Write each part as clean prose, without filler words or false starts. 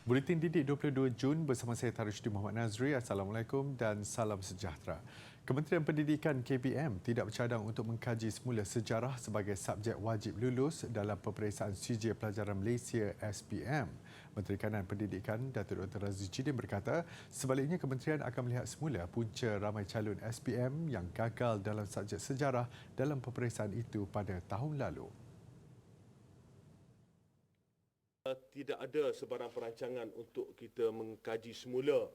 Buletin Didik 22 Jun bersama saya Tarushdin Muhammad Nazri. Assalamualaikum dan salam sejahtera. Kementerian Pendidikan KPM tidak bercadang untuk mengkaji semula sejarah sebagai subjek wajib lulus dalam peperiksaan CJ Pelajaran Malaysia SPM. Menteri Kanan Pendidikan Datuk Dr. Razzie Chiddin berkata, sebaliknya kementerian akan melihat semula punca ramai calon SPM yang gagal dalam subjek sejarah dalam peperiksaan itu pada tahun lalu. Tidak ada sebarang perancangan untuk kita mengkaji semula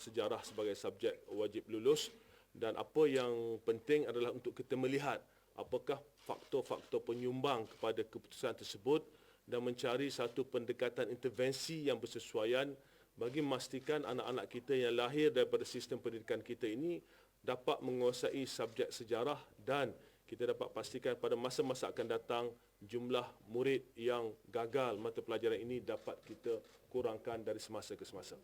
sejarah sebagai subjek wajib lulus, dan apa yang penting adalah untuk kita melihat apakah faktor-faktor penyumbang kepada keputusan tersebut dan mencari satu pendekatan intervensi yang bersesuaian bagi memastikan anak-anak kita yang lahir daripada sistem pendidikan kita ini dapat menguasai subjek sejarah, dan kita dapat pastikan pada masa-masa akan datang jumlah murid yang gagal mata pelajaran ini dapat kita kurangkan dari semasa ke semasa.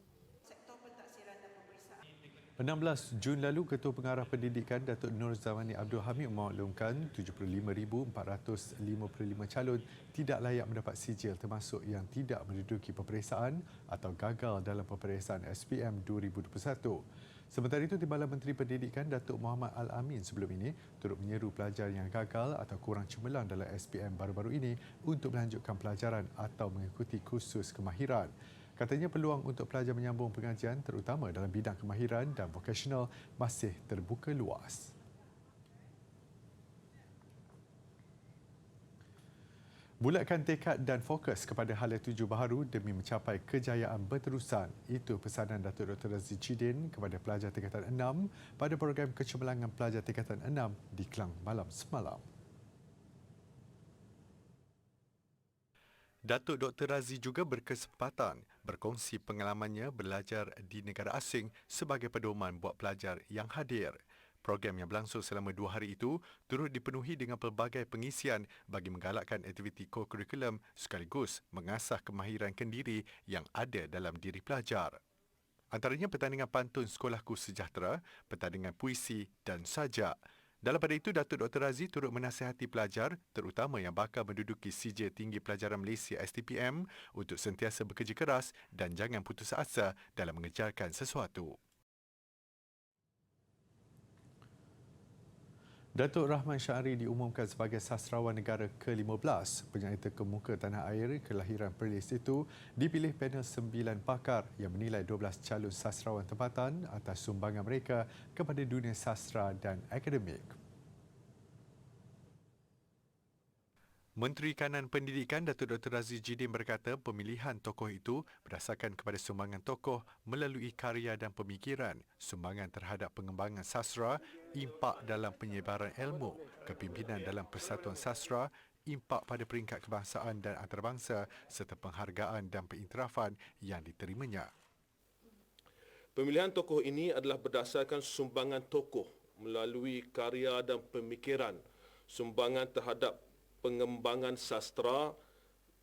16 Jun lalu, Ketua Pengarah Pendidikan Datuk Nur Zamani Abdul Hamid memaklumkan 75,455 calon tidak layak mendapat sijil, termasuk yang tidak menduduki peperiksaan atau gagal dalam peperiksaan SPM 2021. Sementara itu, Timbalan Menteri Pendidikan Datuk Muhammad Al-Amin sebelum ini turut menyeru pelajar yang gagal atau kurang cemerlang dalam SPM baru-baru ini untuk melanjutkan pelajaran atau mengikuti kursus kemahiran. Katanya peluang untuk pelajar menyambung pengajian terutama dalam bidang kemahiran dan vokasional masih terbuka luas. Bulatkan tekad dan fokus kepada hala tuju baharu demi mencapai kejayaan berterusan. Itu pesanan Datuk Dr. Razzie Chiddin kepada pelajar tingkatan 6 pada program kecemerlangan pelajar tingkatan 6 di Klang malam semalam. Datuk Dr. Razzie juga berkesempatan berkongsi pengalamannya belajar di negara asing sebagai pedoman buat pelajar yang hadir. Program yang berlangsung selama 2 hari itu turut dipenuhi dengan pelbagai pengisian bagi menggalakkan aktiviti ko-kurikulum sekaligus mengasah kemahiran kendiri yang ada dalam diri pelajar. Antaranya pertandingan pantun Sekolahku Sejahtera, pertandingan puisi dan sajak. Dalam pada itu, Datuk Dr. Razzie turut menasihati pelajar, terutama yang bakal menduduki CJ Tinggi Pelajaran Malaysia STPM, untuk sentiasa bekerja keras dan jangan putus asa dalam mengejarkan sesuatu. Datuk Rahman Syahri diumumkan sebagai sastrawan negara ke-15. Penyair terkemuka tanah air kelahiran Perlis itu dipilih panel 9 pakar yang menilai 12 calon sastrawan tempatan atas sumbangan mereka kepada dunia sastra dan akademik. Menteri Kanan Pendidikan Datuk Dr. Razzie Chiddin berkata pemilihan tokoh itu berdasarkan kepada sumbangan tokoh melalui karya dan pemikiran, sumbangan terhadap pengembangan sastra, impak dalam penyebaran ilmu, kepimpinan dalam persatuan sastra, impak pada peringkat kebangsaan dan antarabangsa serta penghargaan dan pengiktirafan yang diterimanya. Pemilihan tokoh ini adalah berdasarkan sumbangan tokoh melalui karya dan pemikiran, sumbangan terhadap pengembangan sastra,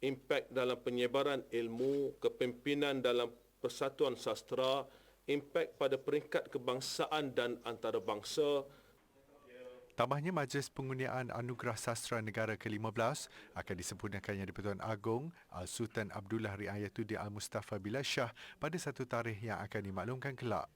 impak dalam penyebaran ilmu, kepimpinan dalam persatuan sastra, impak pada peringkat kebangsaan dan antarabangsa. Tambahnya, Majlis Pengundian Anugerah Sastra Negara ke-15 akan disempurnakannya di-Pertuan Agong Al-Sultan Abdullah Riayatuddin Al-Mustafa Bilal Shah pada satu tarikh yang akan dimaklumkan kelak.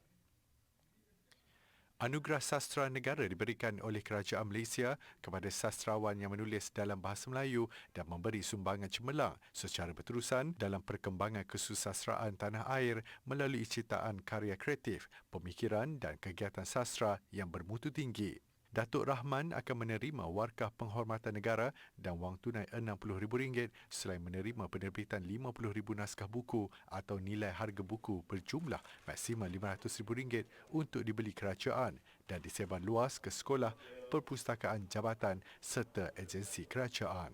Anugerah Sastra Negara diberikan oleh Kerajaan Malaysia kepada sastrawan yang menulis dalam bahasa Melayu dan memberi sumbangan cemerlang secara berterusan dalam perkembangan kesusastraan tanah air melalui ciptaan karya kreatif, pemikiran dan kegiatan sastra yang bermutu tinggi. Datuk Rahman akan menerima warkah penghormatan negara dan wang tunai RM60,000 selain menerima penerbitan 50,000 naskah buku atau nilai harga buku berjumlah maksimal RM500,000 untuk dibeli kerajaan dan disebar luas ke sekolah, perpustakaan jabatan serta agensi kerajaan.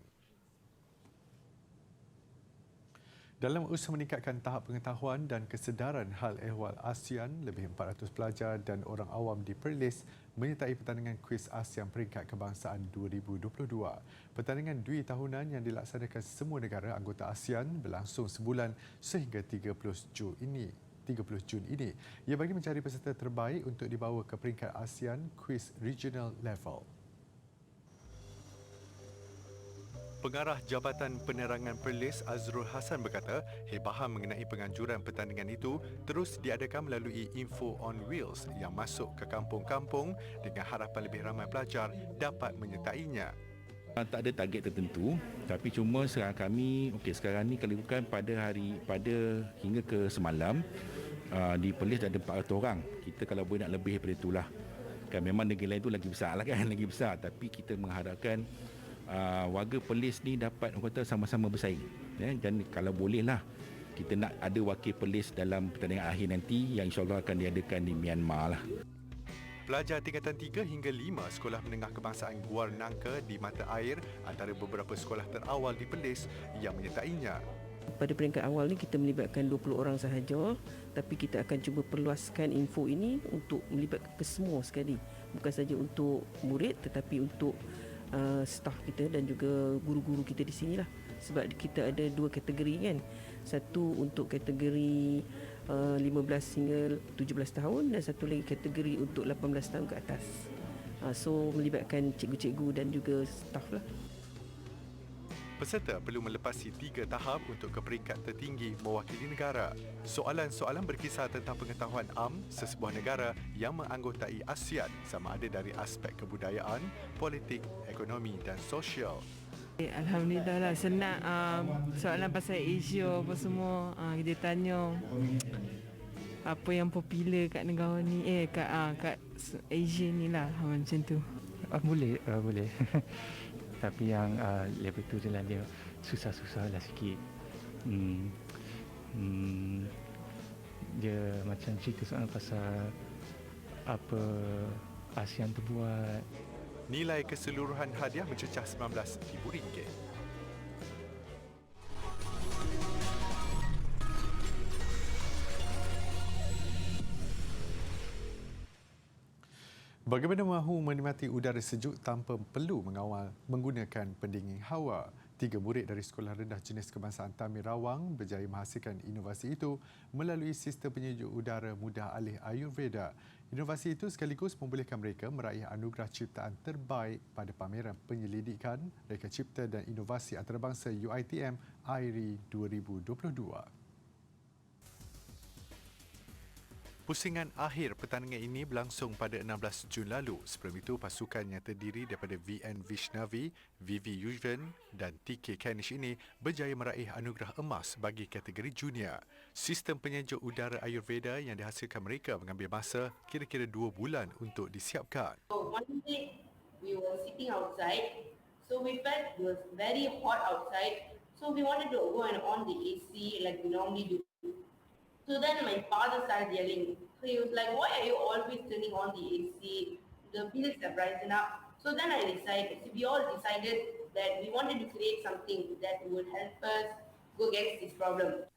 Dalam usaha meningkatkan tahap pengetahuan dan kesedaran hal ehwal ASEAN, lebih 400 pelajar dan orang awam di Perlis menyertai pertandingan kuis ASEAN Peringkat Kebangsaan 2022. Pertandingan dui tahunan yang dilaksanakan semua negara anggota ASEAN berlangsung sebulan sehingga 30 Jun ini. Ia bagi mencari peserta terbaik untuk dibawa ke peringkat ASEAN Quiz Regional Level. Pengarah Jabatan Penerangan Perlis Azrul Hassan berkata, hebahan mengenai penganjuran pertandingan itu terus diadakan melalui Info on Wheels yang masuk ke kampung-kampung dengan harapan lebih ramai pelajar dapat menyertainya. Tak ada target tertentu, tapi cuma sekarang ni kalau bukan pada hingga ke semalam, di Perlis ada 400 orang. Kita kalau boleh nak lebih daripada itulah. Kan memang negeri lain tu lagi besar lah kan, lagi besar, tapi kita mengharapkan warga Perlis ni dapat orang kata sama-sama bersaing. Dan kalau boleh lah kita nak ada wakil Perlis dalam pertandingan akhir nanti yang insyaAllah akan diadakan di Myanmar lah. Pelajar tingkatan 3 hingga 5 Sekolah Menengah Kebangsaan Guar Nangka di Mata Air antara beberapa sekolah terawal di Perlis yang menyertainya. Pada peringkat awal ni kita melibatkan 20 orang sahaja, tapi kita akan cuba perluaskan info ini untuk melibatkan ke semua sekali. Bukan saja untuk murid tetapi untuk staf kita dan juga guru-guru kita di sini lah. Sebab kita ada 2 kategori kan. Satu untuk kategori 15 hingga 17 tahun dan satu lagi kategori untuk 18 tahun ke atas. So melibatkan cikgu-cikgu dan juga staf lah. Peserta perlu melepasi 3 tahap untuk ke peringkat tertinggi mewakili negara. Soalan-soalan berkisar tentang pengetahuan sesebuah negara yang menganggotai ASEAN sama ada dari aspek kebudayaan, politik, ekonomi dan sosial. Alhamdulillah lah, senang soalan pasal Asia apa semua. Dia tanya apa yang popular kat negara ni, kat Asia ni lah, macam tu. Boleh. Tapi yang level tu je lah, dia susah-susah lah sikit. Dia macam cerita soal pasal apa ASEAN tu buat. Nilai keseluruhan hadiah mencecah RM19,000. Bagaimana mahu menikmati udara sejuk tanpa perlu menggunakan pendingin hawa? 3 murid dari Sekolah Rendah Jenis Kebangsaan Tamir Rawang berjaya menghasilkan inovasi itu melalui sistem penyejuk udara mudah alih Ayurveda. Inovasi itu sekaligus membolehkan mereka meraih anugerah ciptaan terbaik pada pameran penyelidikan, reka cipta dan inovasi antarabangsa UiTM AIRI 2022. Pusingan akhir pertandingan ini berlangsung pada 16 Jun lalu. Sebelum itu, pasukan yang terdiri daripada VN Vishnavi, VV Yuvan dan TK Kanish ini berjaya meraih anugerah emas bagi kategori junior. Sistem penyejuk udara Ayurveda yang dihasilkan mereka mengambil masa kira-kira 2 bulan untuk disiapkan. So one day we were sitting outside, so we felt it was very hot outside, so we wanted to go and on the AC like we normally do. So then my father started yelling. So he was like, why are you always turning on the AC? The bills have risen up. So then we all decided that we wanted to create something that would help us go against this problem.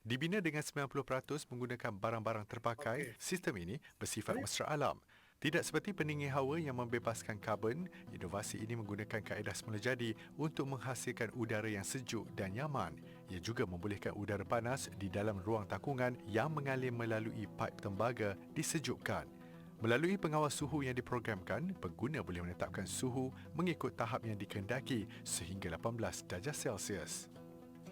Dibina dengan 90% menggunakan barang-barang terpakai, sistem ini bersifat mesra alam. Tidak seperti pendingin hawa yang membebaskan karbon, inovasi ini menggunakan kaedah semula jadi untuk menghasilkan udara yang sejuk dan nyaman. Ia juga membolehkan udara panas di dalam ruang takungan yang mengalir melalui paip tembaga disejukkan. Melalui pengawas suhu yang diprogramkan, pengguna boleh menetapkan suhu mengikut tahap yang dikehendaki sehingga 18 darjah Celsius.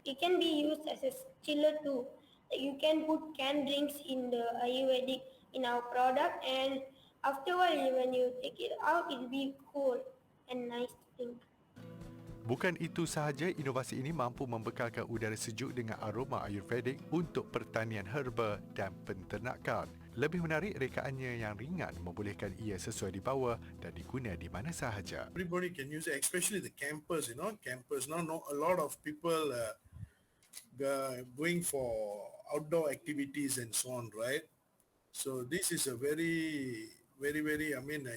It can be used as a chiller too. Like you can put canned drinks in the Ayurvedic in our product, and after a while when you take it out, it will be cool and nice to drink. Bukan itu sahaja, inovasi ini mampu membekalkan udara sejuk dengan aroma Ayurvedic untuk pertanian herba dan penternakan. Lebih menarik, rekaannya yang ringan membolehkan ia sesuai dibawa dan diguna di mana sahaja. Everybody can use it, especially the campers, campers. Now, a lot of people going for outdoor activities and so on, right? So this is a very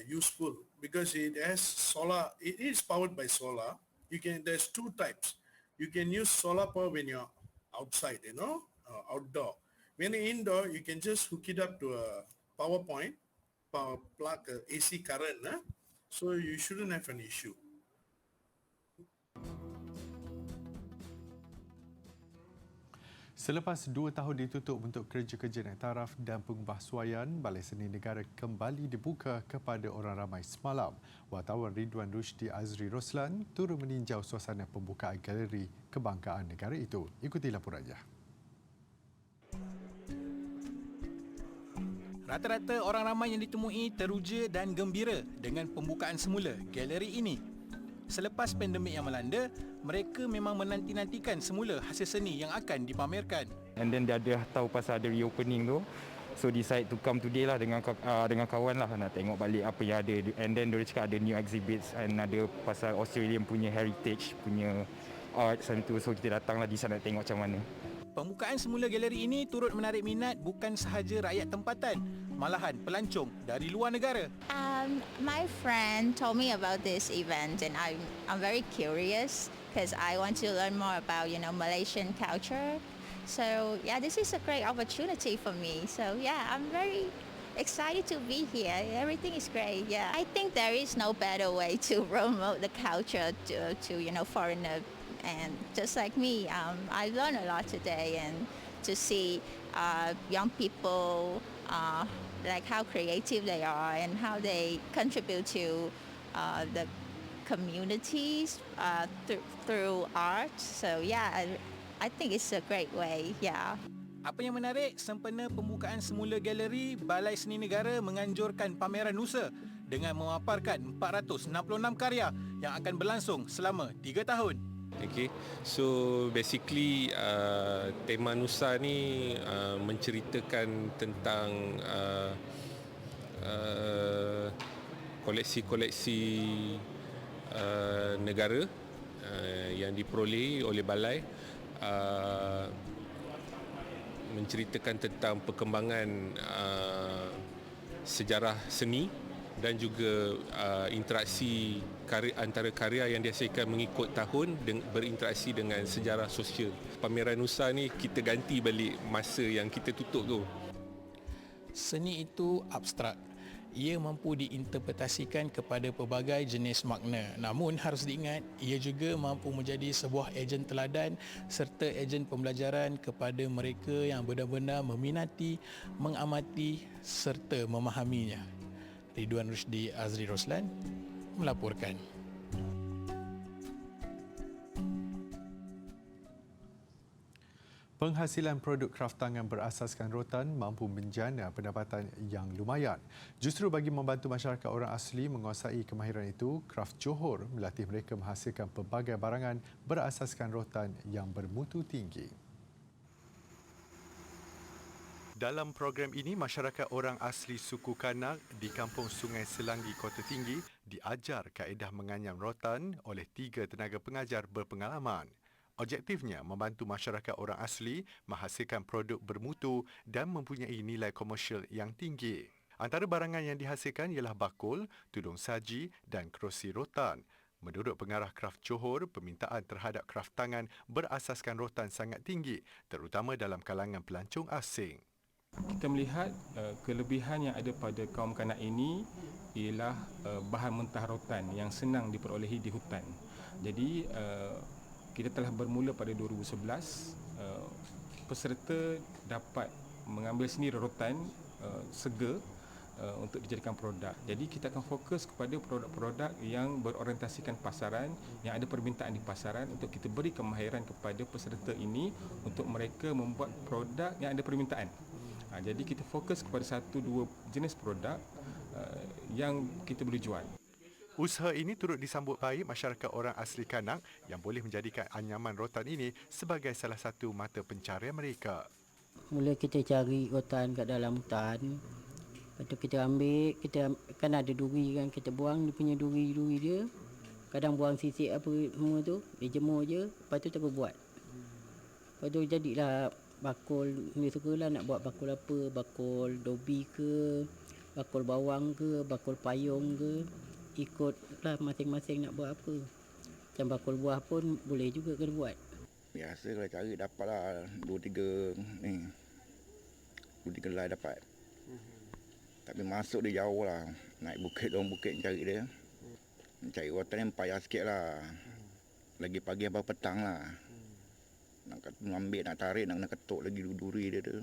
useful because it has solar. It is powered by solar. There's 2 types. You can use solar power when you're outside, outdoor. When you're indoor, you can just hook it up to a power point, power plug, AC current. So you shouldn't have an issue. Selepas 2 tahun ditutup untuk kerja-kerja naik taraf dan pengubahsuaian, Balai Seni Negara kembali dibuka kepada orang ramai semalam. Wartawan Ridwan Rushdi Azri Roslan turut meninjau suasana pembukaan galeri kebanggaan negara itu. Ikuti laporannya. Rata-rata orang ramai yang ditemui teruja dan gembira dengan pembukaan semula galeri ini. Selepas pandemik yang melanda, mereka memang menanti-nantikan semula hasil seni yang akan dipamerkan. And then dia ada tahu pasal ada reopening tu. So decide to come today lah dengan kawan lah nak tengok balik apa yang ada. And then dia cakap ada new exhibits and ada pasal Australian punya heritage, punya arts and tu. So kita datang lah di sana tengok macam mana. Pembukaan semula galeri ini turut menarik minat bukan sahaja rakyat tempatan, malahan pelancong dari luar negara. My friend told me about this event and I'm very curious because I want to learn more about, Malaysian culture. So, yeah, this is a great opportunity for me. So, yeah, I'm very excited to be here. Everything is great, yeah. I think there is no better way to promote the culture to foreigner. And just like me, I learned a lot today, and to see young people, like how creative they are and how they contribute to the communities through art. So yeah, I think it's a great way, yeah. Apa yang menarik, sempena pembukaan semula galeri, Balai Seni Negara menganjurkan pameran Nusa dengan memaparkan 466 karya yang akan berlangsung selama 3 tahun. Okay, so basically tema Nusa ni menceritakan tentang koleksi-koleksi negara yang diperolehi oleh balai, menceritakan tentang perkembangan sejarah seni dan juga interaksi antara karya yang dihasilkan mengikut tahun berinteraksi dengan sejarah sosial. Pameran Nusa ni kita ganti balik masa yang kita tutup tu. Seni itu abstrak. Ia mampu diinterpretasikan kepada pelbagai jenis makna. Namun harus diingat, ia juga mampu menjadi sebuah ejen teladan serta ejen pembelajaran kepada mereka yang benar-benar meminati, mengamati serta memahaminya. Ridwan Rushdi Azri Roslan melaporkan. Penghasilan produk kraftangan berasaskan rotan mampu menjana pendapatan yang lumayan. Justru bagi membantu masyarakat orang asli menguasai kemahiran itu, Kraft Johor melatih mereka menghasilkan pelbagai barangan berasaskan rotan yang bermutu tinggi. Dalam program ini, masyarakat orang asli suku Kanak di Kampung Sungai Selanggi, Kota Tinggi diajar kaedah menganyam rotan oleh 3 tenaga pengajar berpengalaman. Objektifnya membantu masyarakat orang asli menghasilkan produk bermutu dan mempunyai nilai komersial yang tinggi. Antara barangan yang dihasilkan ialah bakul, tudung saji dan kerusi rotan. Menurut pengarah Kraft Johor, permintaan terhadap kraftangan berasaskan rotan sangat tinggi, terutama dalam kalangan pelancong asing. Kita melihat kelebihan yang ada pada kaum Kanak ini ialah bahan mentah rotan yang senang diperolehi di hutan. Jadi kita telah bermula pada 2011. Peserta dapat mengambil sendiri rotan segar untuk dijadikan produk. Jadi kita akan fokus kepada produk-produk yang berorientasikan pasaran, yang ada permintaan di pasaran, untuk kita beri kemahiran kepada peserta ini untuk mereka membuat produk yang ada permintaan. Jadi kita fokus kepada 1-2 jenis produk yang kita boleh jual. Usaha ini turut disambut baik masyarakat orang asli Kanak yang boleh menjadikan anyaman rotan ini sebagai salah satu mata pencarian mereka. Mula kita cari rotan kat dalam hutan. Lepas tu kita ambil, kita kan ada duri kan, kita buang dia punya duri dia. Kadang buang sisik apa semua tu, dia jemur je, lepas tu terus buat. Lepas tu jadilah bakul, dia sukalah nak buat bakul apa, bakul dobi ke, bakul bawang ke, bakul payung ke. Ikutlah masing-masing nak buat apa. Macam bakul buah pun boleh juga kena buat. Biasa kalau cari dapatlah 2-3 ni. 2-3 helai dapat. Tapi masuk dia jauh lah. Naik bukit, dorong bukit cari dia. Cari rotan ni payah sikit lah. Lagi pagi apa petang lah. Nak ambil, nak tarik, nak ketuk lagi duri dia tu.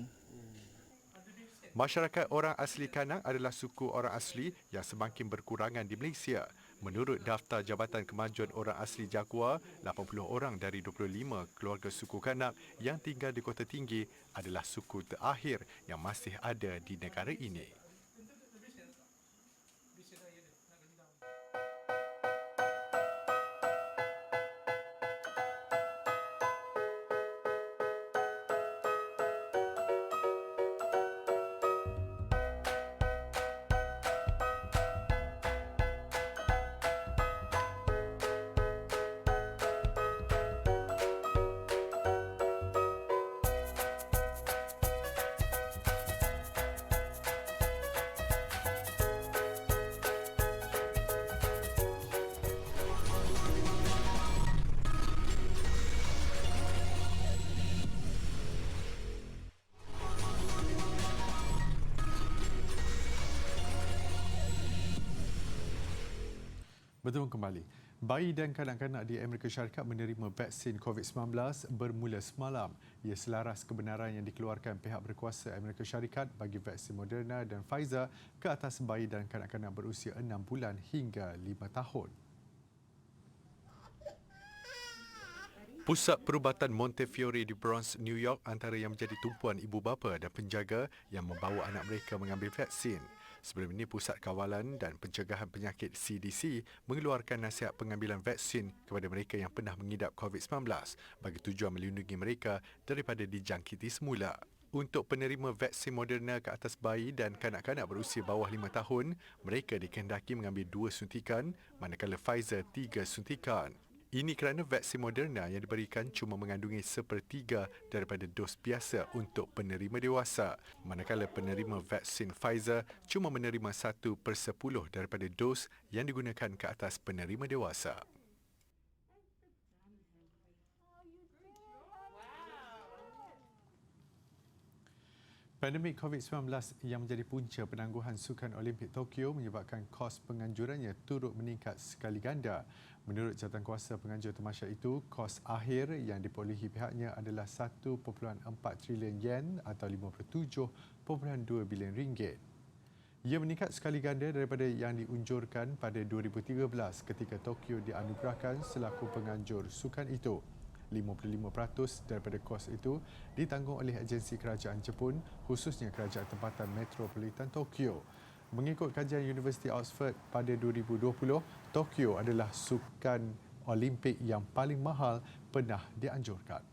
Masyarakat orang asli Kanang adalah suku orang asli yang semakin berkurangan di Malaysia. Menurut Daftar Jabatan Kemajuan Orang Asli Jaguar, 80 orang dari 25 keluarga suku Kanak yang tinggal di Kota Tinggi adalah suku terakhir yang masih ada di negara ini. Bertemu kembali. Bayi dan kanak-kanak di Amerika Syarikat menerima vaksin COVID-19 bermula semalam. Ia selaras kebenaran yang dikeluarkan pihak berkuasa Amerika Syarikat bagi vaksin Moderna dan Pfizer ke atas bayi dan kanak-kanak berusia 6 bulan hingga 5 tahun. Pusat Perubatan Montefiore di Bronx, New York antara yang menjadi tumpuan ibu bapa dan penjaga yang membawa anak mereka mengambil vaksin. Sebelum ini, Pusat Kawalan dan Pencegahan Penyakit CDC mengeluarkan nasihat pengambilan vaksin kepada mereka yang pernah mengidap COVID-19 bagi tujuan melindungi mereka daripada dijangkiti semula. Untuk penerima vaksin Moderna ke atas bayi dan kanak-kanak berusia bawah 5 tahun, mereka dikehendaki mengambil 2 suntikan, manakala Pfizer 3 suntikan. Ini kerana vaksin Moderna yang diberikan cuma mengandungi 1/3 daripada dos biasa untuk penerima dewasa, manakala penerima vaksin Pfizer cuma menerima 1/10 daripada dos yang digunakan ke atas penerima dewasa. Pandemik COVID-19 yang menjadi punca penangguhan Sukan Olimpik Tokyo menyebabkan kos penganjurannya turut meningkat sekali ganda. Menurut jawatankuasa penganjur tamasya itu, kos akhir yang diperolehi pihaknya adalah 1.4 trilion yen atau 57.2 bilion ringgit. Ia meningkat sekali ganda daripada yang diunjurkan pada 2013 ketika Tokyo dianugerahkan selaku penganjur sukan itu. 55% daripada kos itu ditanggung oleh agensi kerajaan Jepun, khususnya Kerajaan Tempatan Metropolitan Tokyo. Mengikut kajian Universiti Oxford pada 2020, Tokyo adalah sukan Olimpik yang paling mahal pernah dianjurkan.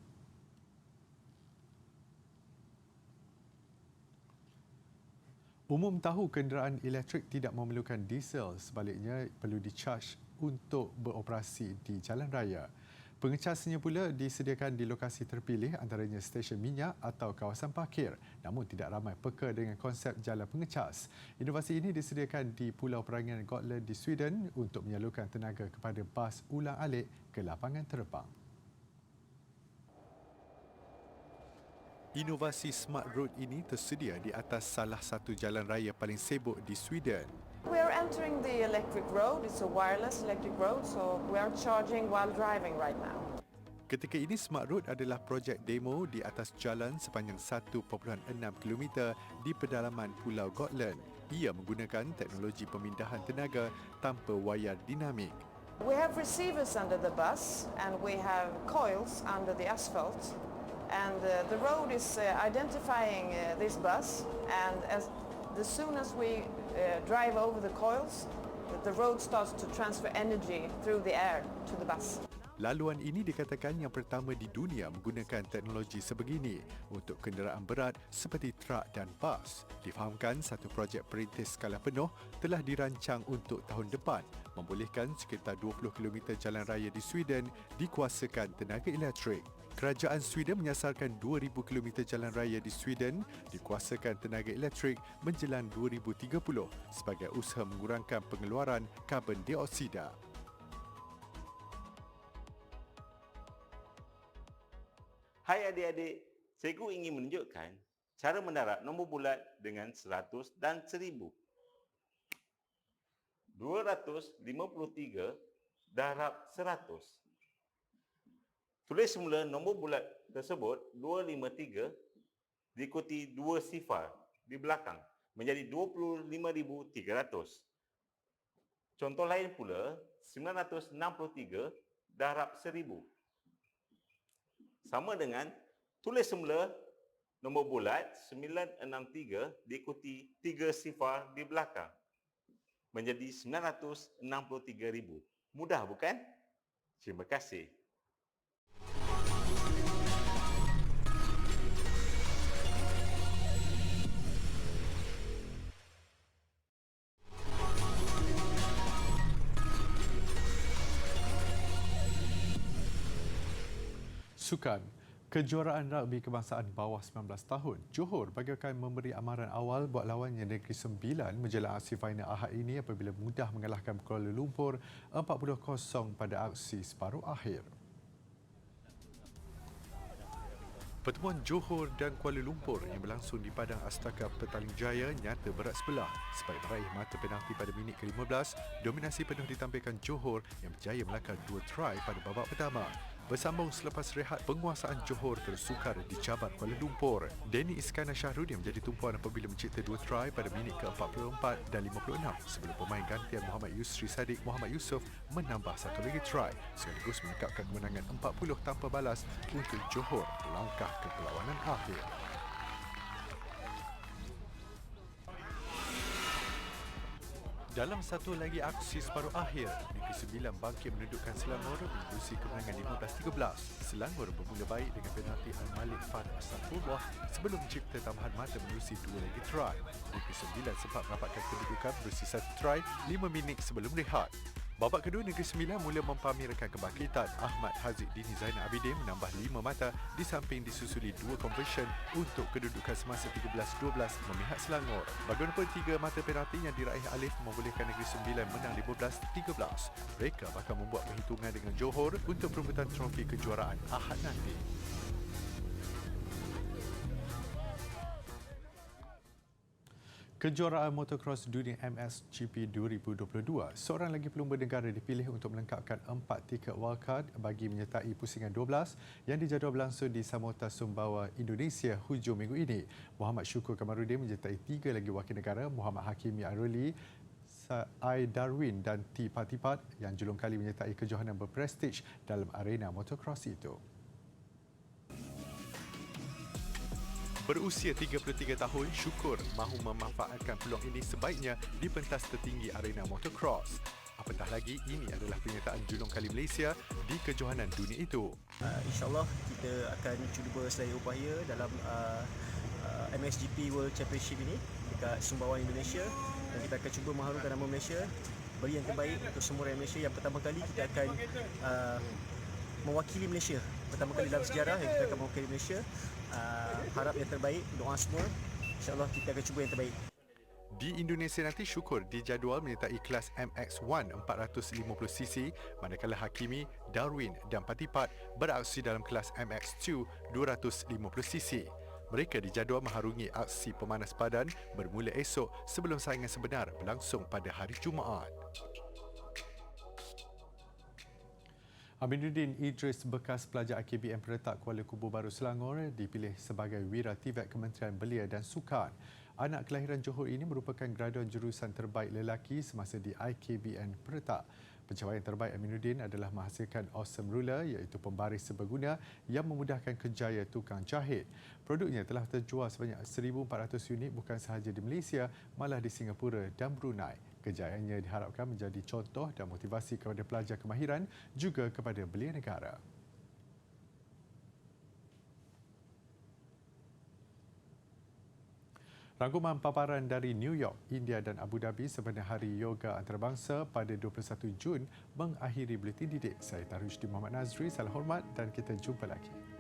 Umum tahu kenderaan elektrik tidak memerlukan diesel, sebaliknya perlu dicaj untuk beroperasi di jalan raya. Pengecasnya pula disediakan di lokasi terpilih antaranya stesen minyak atau kawasan parkir, namun tidak ramai peka dengan konsep jalan pengecas. Inovasi ini disediakan di Pulau Perangian Gotland di Sweden untuk menyalurkan tenaga kepada bas ulang-alik ke lapangan terbang. Inovasi Smart Road ini tersedia di atas salah satu jalan raya paling sibuk di Sweden. We are entering the electric road. It's a wireless electric road, so we are charging while driving right now. Ketika ini, Smart Road adalah projek demo di atas jalan sepanjang 1.6 km di pedalaman Pulau Gotland. Ia menggunakan teknologi pemindahan tenaga tanpa wayar dinamik. We have receivers under the bus and we have coils under the asphalt. And the road is identifying this bus, and as soon as we drive over the coils, the road starts to transfer energy through the air to the bus. Laluan ini dikatakan yang pertama di dunia menggunakan teknologi sebegini untuk kenderaan berat seperti trak dan bas. Difahamkan satu projek perintis skala penuh telah dirancang untuk tahun depan, membolehkan sekitar 20 km jalan raya di Sweden dikuasakan tenaga elektrik. Kerajaan Sweden menyasarkan 2,000 km jalan raya di Sweden dikuasakan tenaga elektrik menjelang 2030 sebagai usaha mengurangkan pengeluaran karbon dioksida. Hai adik-adik, cikgu ingin menunjukkan cara mendarab nombor bulat dengan 100 dan 1000. 253 darab 100. Tulis semula nombor bulat tersebut 253 diikuti 2 sifar di belakang menjadi 25,300. Contoh lain pula 963 darab 1000. Sama dengan tulis semula nombor bulat 963 diikuti 3 sifar di belakang menjadi 963,000. Mudah bukan? Terima kasih. Sukan. Kejuaraan rugby kebangsaan bawah 19 tahun, Johor bagaikan memberi amaran awal buat lawannya Negeri Sembilan menjelang aksi final Ahad ini apabila mudah mengalahkan Kuala Lumpur 40-0 pada aksi separuh akhir. Pertemuan Johor dan Kuala Lumpur yang berlangsung di Padang Astaka Petaling Jaya nyata berat sebelah. Sebaik meraih mata penalti pada minit ke-15, dominasi penuh ditampilkan Johor yang berjaya melakar 2 try pada babak pertama. Bersambung selepas rehat, penguasaan Johor terus sukar dicabar Kuala Lumpur. Denny Iskandar Shahrudin menjadi tumpuan apabila mencipta 2 try pada minit ke-44 dan 56 sebelum pemain gantian Muhammad Yusri Sadiq Muhammad Yusof menambah satu lagi try sekaligus menekapkan kemenangan 40 tanpa balas untuk Johor langkah ke perlawanan akhir. Dalam satu lagi aksi separuh akhir, Negeri Sembilan bangkit menundukkan Selangor menerusi kemenangan 15-13. Selangor bermula baik dengan penalti Al-Malik Fad Astagfirullah sebelum mencipta tambahan mata menerusi 2 lagi try. Negeri Sembilan sempat merapatkan kedudukan bersisa 1 try 5 minit sebelum rehat. Babak kedua, Negeri Sembilan mula mempamerkan kebangkitan. Ahmad Haziq Dini Zainal Abidin menambah 5 mata di samping disusuli 2 conversion untuk kedudukan semasa 13-12 memihak Selangor. Bagaimanapun 3 mata penalti yang diraih Alif membolehkan Negeri Sembilan menang 15-13. Mereka bakal membuat perhitungan dengan Johor untuk perebutan trofi kejuaraan Ahad nanti. Kejuaraan Motocross Dunia MXGP 2022, seorang lagi pelumba negara dipilih untuk melengkapkan 4 tiket wildcard bagi menyertai pusingan 12 yang dijadual berlangsung di Samota Sumbawa, Indonesia hujung minggu ini. Muhammad Syukur Kamarudin menyertai 3 lagi wakil negara, Muhammad Hakimi Aroli, Ai Darwin dan T. Patipat yang julung kali menyertai kejohanan berprestij dalam arena motocross itu. Berusia 33 tahun, Syukur mahu memanfaatkan peluang ini sebaiknya di pentas tertinggi arena motocross. Apatah lagi, ini adalah penyertaan julung kali Malaysia di kejohanan dunia itu. InsyaAllah kita akan cuba sedaya upaya dalam MXGP World Championship ini dekat Sumbawa, Indonesia, dan kita akan cuba mengharumkan nama Malaysia, beri yang terbaik untuk semua rakyat Malaysia. Yang pertama kali kita akan mewakili Malaysia. Pertama kali dalam sejarah yang kita akan mewakili Malaysia. Harap yang terbaik, doa semua. InsyaAllah kita akan cuba yang terbaik. Di Indonesia nanti, Syukur dijadual menyertai kelas MX1 450cc, manakala Hakimi, Darwin dan Patipat beraksi dalam kelas MX2 250cc. Mereka dijadual mengharungi aksi pemanas badan bermula esok sebelum saingan sebenar berlangsung pada hari Jumaat. Aminuddin Idris, bekas pelajar IKBM Peretak Kuala Kubu Baru Selangor, dipilih sebagai Wira Tivet Kementerian Belia dan Sukan. Anak kelahiran Johor ini merupakan graduan jurusan terbaik lelaki semasa di IKBM Peretak. Pencapaian terbaik Aminuddin adalah menghasilkan awesome ruler iaitu pembaris seberguna yang memudahkan kerjaya tukang jahit. Produknya telah terjual sebanyak 1,400 unit bukan sahaja di Malaysia, malah di Singapura dan Brunei. Kejayaannya diharapkan menjadi contoh dan motivasi kepada pelajar kemahiran juga kepada belia negara. Rangkuman paparan dari New York, India dan Abu Dhabi sebenarnya Hari Yoga Antarabangsa pada 21 Jun mengakhiri buletin didik. Saya Tarushdin Muhammad Nazri, salam hormat dan kita jumpa lagi.